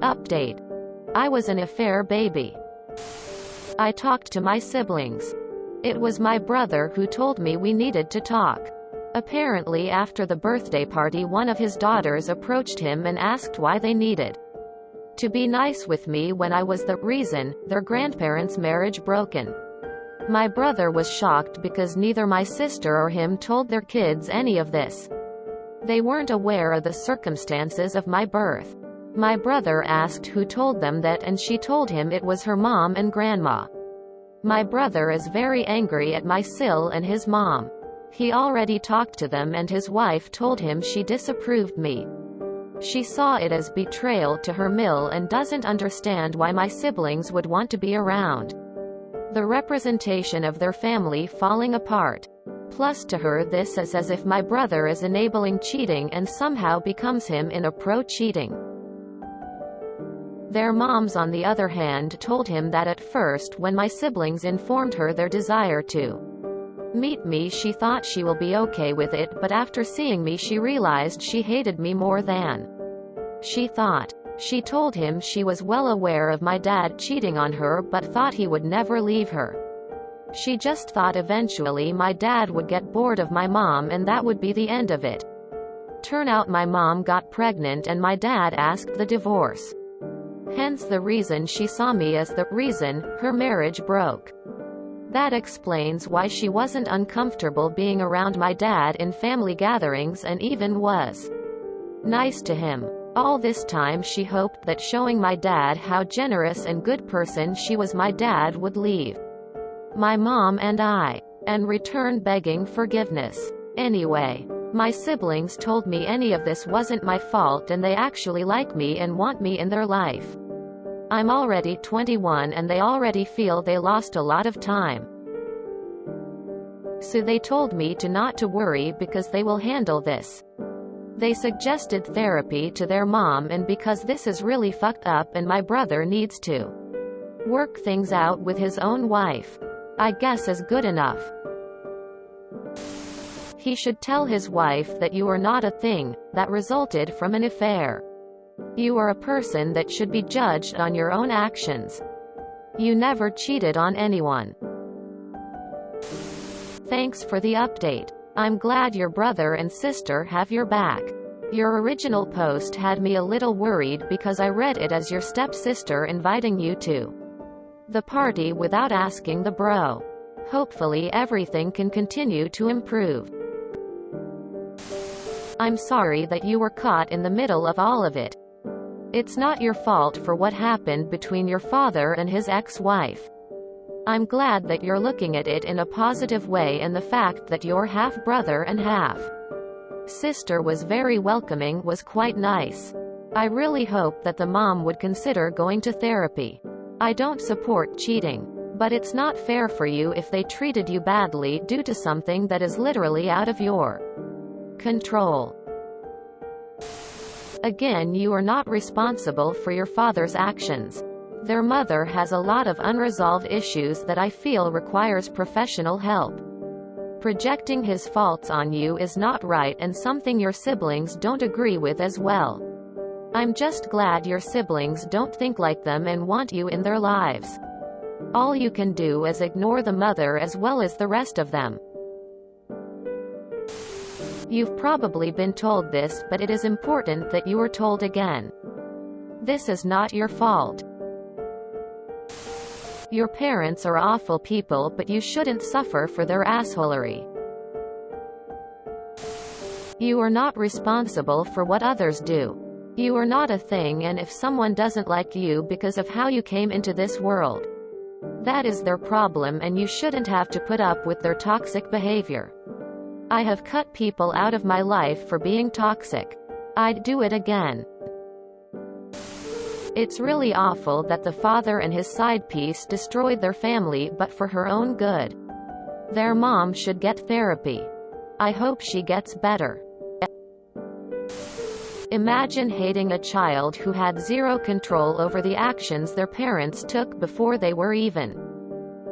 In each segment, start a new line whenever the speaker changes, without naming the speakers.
Update. I was an affair baby. I talked to my siblings. It was my brother who told me we needed to talk. Apparently after the birthday party one of his daughters approached him and asked why they needed to be nice with me when I was the reason their grandparents' marriage broken. My brother was shocked because neither my sister or him told their kids any of this. They weren't aware of the circumstances of my birth. My brother asked who told them that and she told him it was her mom and grandma. My brother is very angry at my sil and his mom. He already talked to them and his wife told him she disapproved me. She saw it as betrayal to her mill and doesn't understand why my siblings would want to be around. The representation of their family falling apart. Plus to her this is as if my brother is enabling cheating and somehow becomes him in a pro-cheating. Their moms on the other hand told him that at first when my siblings informed her their desire to meet me she thought she will be okay with it, but after seeing me she realized she hated me more than she thought. She told him she was well aware of my dad cheating on her but thought he would never leave her. She just thought eventually my dad would get bored of my mom and that would be the end of it. Turn out my mom got pregnant and my dad asked the divorce. Hence the reason she saw me as the reason her marriage broke. That explains why she wasn't uncomfortable being around my dad in family gatherings and even was nice to him. All this time she hoped that showing my dad how generous and good person she was my dad would leave my mom and I and return begging forgiveness. Anyway, my siblings told me any of this wasn't my fault and they actually like me and want me in their life. I'm already 21 and they already feel they lost a lot of time. So they told me to not to worry because they will handle this. They suggested therapy to their mom and because this is really fucked up and my brother needs to work things out with his own wife. I guess is good enough. He should tell his wife that you are not a thing that resulted from an affair. You are a person that should be judged on your own actions. You never cheated on anyone. Thanks for the update. I'm glad your brother and sister have your back. Your original post had me a little worried because I read it as your stepsister inviting you to the party without asking the bro. Hopefully everything can continue to improve. I'm sorry that you were caught in the middle of all of it. It's not your fault for what happened between your father and his ex-wife. I'm glad that you're looking at it in a positive way and the fact that your half-brother and half-sister was very welcoming was quite nice. I really hope that the mom would consider going to therapy. I don't support cheating, but it's not fair for you if they treated you badly due to something that is literally out of your control. Again, you are not responsible for your father's actions. Their mother has a lot of unresolved issues that I feel requires professional help. Projecting his faults on you is not right and something your siblings don't agree with as well. I'm just glad your siblings don't think like them and want you in their lives. All you can do is ignore the mother as well as the rest of them. You've probably been told this, but it is important that you are told again. This is not your fault. Your parents are awful people, but you shouldn't suffer for their assholery. You are not responsible for what others do. You are not a thing, and if someone doesn't like you because of how you came into this world, that is their problem and you shouldn't have to put up with their toxic behavior. I have cut people out of my life for being toxic. I'd do it again. It's really awful that the father and his side piece destroyed their family but for her own good. Their mom should get therapy. I hope she gets better. Imagine hating a child who had zero control over the actions their parents took before they were even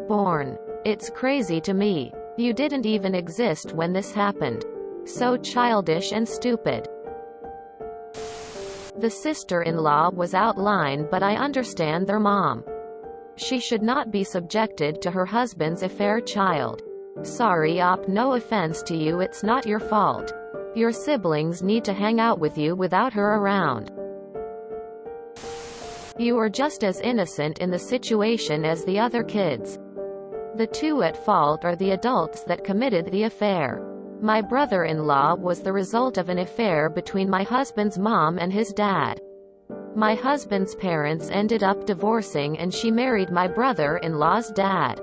born. It's crazy to me. You didn't even exist when this happened. So childish and stupid. The sister-in-law was outlined, but I understand their mom. She should not be subjected to her husband's affair child. Sorry op, no offense to you, it's not your fault. Your siblings need to hang out with you without her around. You are just as innocent in the situation as the other kids. The two at fault are the adults that committed the affair. My brother-in-law was the result of an affair between my husband's mom and his dad. My husband's parents ended up divorcing and she married my brother-in-law's dad.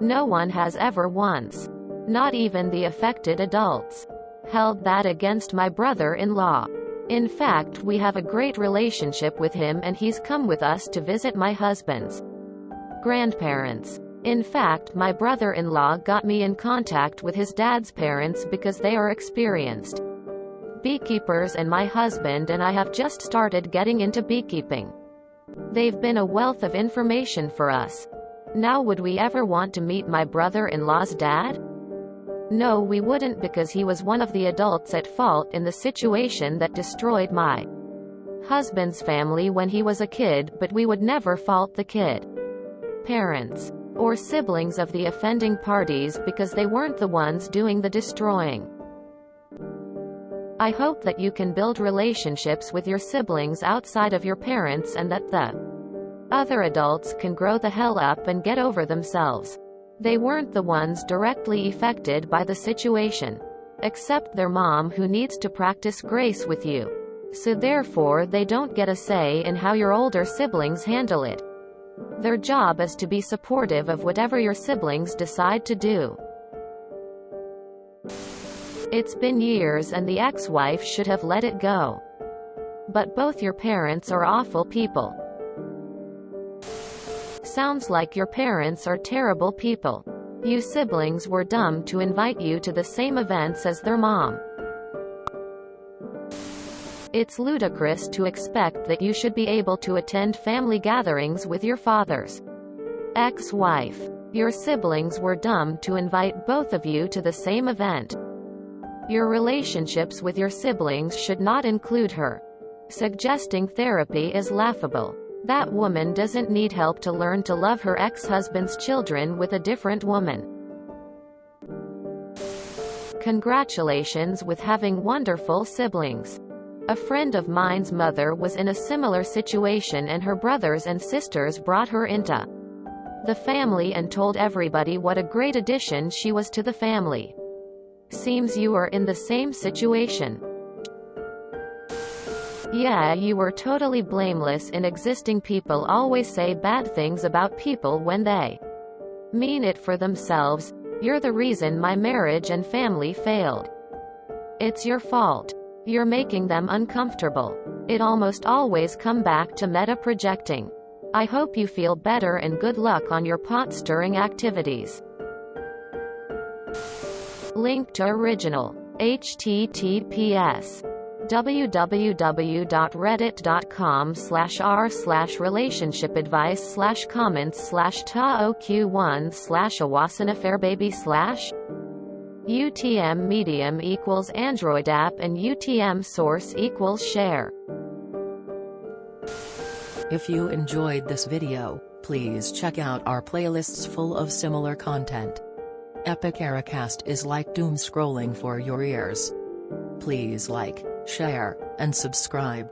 No one has ever once, not even the affected adults, held that against my brother-in-law. In fact, we have a great relationship with him and he's come with us to visit my husband's grandparents. In fact, my brother-in-law got me in contact with his dad's parents because they are experienced beekeepers and my husband and I have just started getting into beekeeping. They've been a wealth of information for us. Now would we ever want to meet my brother-in-law's dad? No, we wouldn't, because he was one of the adults at fault in the situation that destroyed my husband's family when he was a kid, but we would never fault the kid, parents, or siblings of the offending parties because they weren't the ones doing the destroying. I hope that you can build relationships with your siblings outside of your parents and that the other adults can grow the hell up and get over themselves. They weren't the ones directly affected by the situation, except their mom, who needs to practice grace with you. So therefore they don't get a say in how your older siblings handle it. Their job is to be supportive of whatever your siblings decide to do. It's been years and the ex-wife should have let it go. But both your parents are awful people. Sounds like your parents are terrible people. You siblings were dumb to invite you to the same events as their mom. It's ludicrous to expect that you should be able to attend family gatherings with your father's ex-wife. Your siblings were dumb to invite both of you to the same event. Your relationships with your siblings should not include her. Suggesting therapy is laughable. That woman doesn't need help to learn to love her ex-husband's children with a different woman. Congratulations with having wonderful siblings. A friend of mine's mother was in a similar situation and her brothers and sisters brought her into the family and told everybody what a great addition she was to the family. Seems you are in the same situation. Yeah, you were totally blameless in existing. People always say bad things about people when they mean it for themselves. You're the reason my marriage and family failed. It's your fault. You're making them uncomfortable. It almost always come back to meta projecting. I hope you feel better and good luck on your pot stirring activities. Link to original. https www.reddit.com/r/relationship advice/comments/taoq1/awasanafairbaby/ UTM medium equals Android app and UTM source equals share.
If you enjoyed this video, please check out our playlists full of similar content. Epic Ericast is like doom scrolling for your ears. Please like, share, and subscribe.